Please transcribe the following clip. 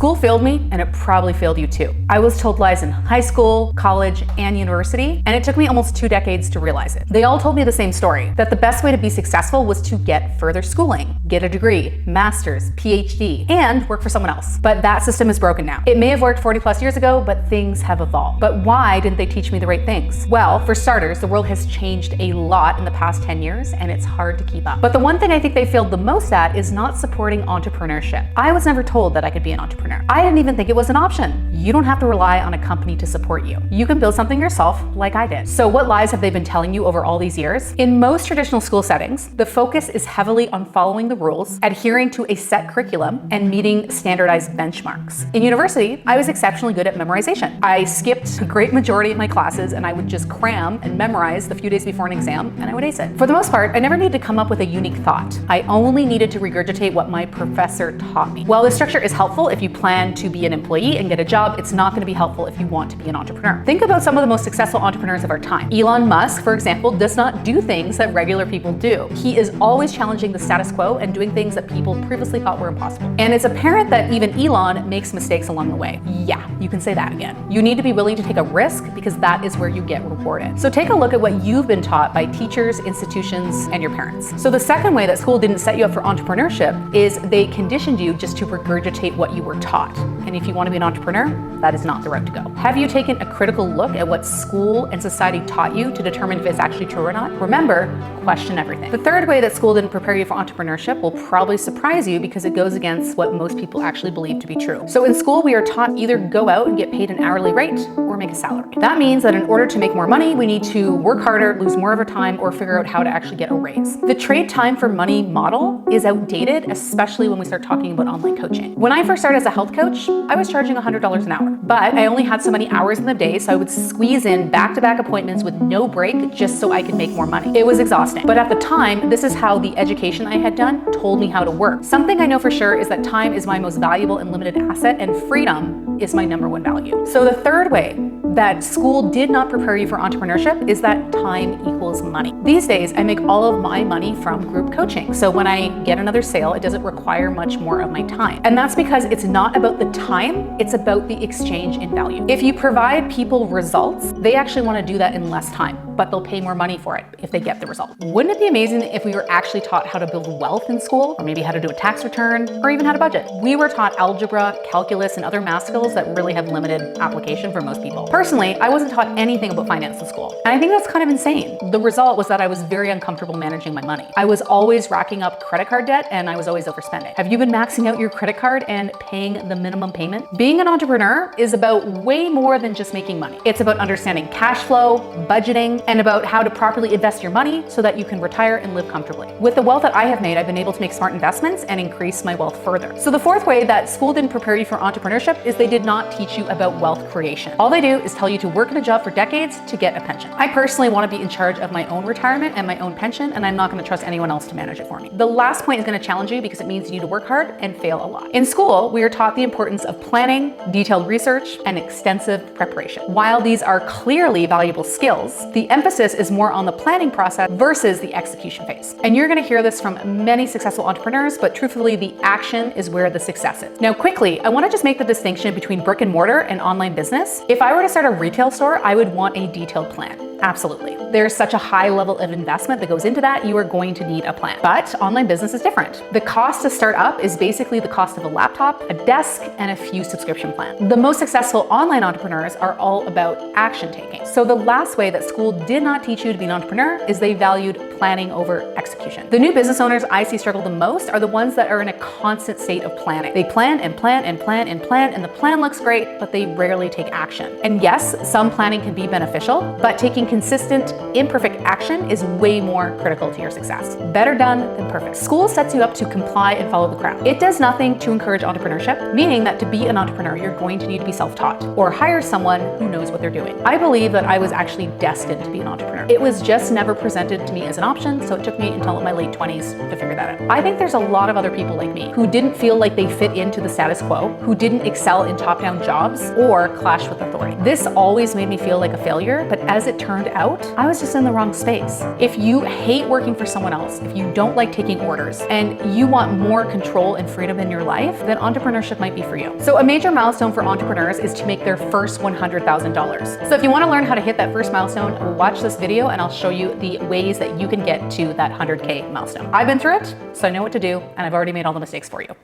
School failed me, and it probably failed you too. I was told lies in high school, college, and university, and it took me almost 2 decades to realize it. They all told me the same story, that the best way to be successful was to get further schooling, get a degree, master's, PhD, and work for someone else. But that system is broken now. It may have worked 40 plus years ago, but things have evolved. But why didn't they teach me the right things? Well, for starters, the world has changed a lot in the past 10 years, and it's hard to keep up. But the one thing I think they failed the most at is not supporting entrepreneurship. I was never told that I could be an entrepreneur. I didn't even think it was an option. You don't have to rely on a company to support you. You can build something yourself, like I did. So what lies have they been telling you over all these years? In most traditional school settings, the focus is heavily on following the rules, adhering to a set curriculum, and meeting standardized benchmarks. In university, I was exceptionally good at memorization. I skipped a great majority of my classes, and I would just cram and memorize the few days before an exam, and I would ace it. For the most part, I never needed to come up with a unique thought. I only needed to regurgitate what my professor taught me. While this structure is helpful if you plan to be an employee and get a job, it's not going to be helpful if you want to be an entrepreneur. Think about some of the most successful entrepreneurs of our time. Elon Musk, for example, does not do things that regular people do. He is always challenging the status quo and doing things that people previously thought were impossible. And it's apparent that even Elon makes mistakes along the way. Yeah, you can say that again. You need to be willing to take a risk because that is where you get rewarded. So take a look at what you've been taught by teachers, institutions, and your parents. So the second way that school didn't set you up for entrepreneurship is they conditioned you just to regurgitate what you were taught. And if you want to be an entrepreneur, that is not the route to go. Have you taken a critical look at what school and society taught you to determine if it's actually true or not? Remember, question everything. The third way that school didn't prepare you for entrepreneurship will probably surprise you because it goes against what most people actually believe to be true. So in school, we are taught either go out and get paid an hourly rate or make a salary. That means that in order to make more money, we need to work harder, lose more of our time, or figure out how to actually get a raise. The trade time for money model is outdated, especially when we start talking about online coaching. When I first started as a health coach, I was charging $100 an hour, but I only had so many hours in the day, so I would squeeze in back-to-back appointments with no break just so I could make more money. It was exhausting. But at the time, this is how the education I had done told me how to work. Something I know for sure is that time is my most valuable and limited asset, and freedom is my #1 value. So the third way that school did not prepare you for entrepreneurship is that time equals money. These days, I make all of my money from group coaching. So when I get another sale, it doesn't require much more of my time. And that's because it's not about the time, it's about the exchange in value. If you provide people results, they actually want to do that in less time, but they'll pay more money for it if they get the result. Wouldn't it be amazing if we were actually taught how to build wealth in school, or maybe how to do a tax return, or even how to budget? We were taught algebra, calculus, and other math skills that really have limited application for most people. Personally, I wasn't taught anything about finance in school, and I think that's kind of insane. The result was that I was very uncomfortable managing my money. I was always racking up credit card debt, and I was always overspending. Have you been maxing out your credit card and paying the minimum payment? Being an entrepreneur is about way more than just making money. It's about understanding cash flow, budgeting, and about how to properly invest your money so that you can retire and live comfortably. With the wealth that I have made, I've been able to make smart investments and increase my wealth further. So the fourth way that school didn't prepare you for entrepreneurship is they did not teach you about wealth creation. All they do is tell you to work in a job for decades to get a pension. I personally want to be in charge of my own retirement and my own pension, and I'm not going to trust anyone else to manage it for me. The last point is going to challenge you because it means you need to work hard and fail a lot. In school, we are taught the importance of planning, detailed research, and extensive preparation. While these are clearly valuable skills, the emphasis is more on the planning process versus the execution phase. And you're going to hear this from many successful entrepreneurs, but truthfully, the action is where the success is. Now, quickly, I want to just make the distinction between brick and mortar and online business. If I were to start a retail store, I would want a detailed plan. Absolutely. There's such a high level of investment that goes into that, you are going to need a plan. But online business is different. The cost to start up is basically the cost of a laptop, a desk, and a few subscription plans. The most successful online entrepreneurs are all about action taking. So the last way that school did not teach you to be an entrepreneur is they valued planning over execution. The new business owners I see struggle the most are the ones that are in a constant state of planning. They plan and plan and plan and plan, and the plan looks great, but they rarely take action. And yes, some planning can be beneficial, but taking consistent, imperfect action is way more critical to your success. Better done than perfect. School sets you up to comply and follow the crowd. It does nothing to encourage entrepreneurship, meaning that to be an entrepreneur, you're going to need to be self-taught or hire someone who knows what they're doing. I believe that I was actually destined to be an entrepreneur. It was just never presented to me as an option, so it took me until my late 20s to figure that out. I think there's a lot of other people like me who didn't feel like they fit into the status quo, who didn't excel in top-down jobs or clash with authority. This always made me feel like a failure, but as it turned out, I was just in the wrong space. If you hate working for someone else, if you don't like taking orders, and you want more control and freedom in your life, then entrepreneurship might be for you. So a major milestone for entrepreneurs is to make their first $100,000. So if you want to learn how to hit that first milestone, watch this video and I'll show you the ways that you can get to that 100K milestone. I've been through it, so I know what to do, and I've already made all the mistakes for you.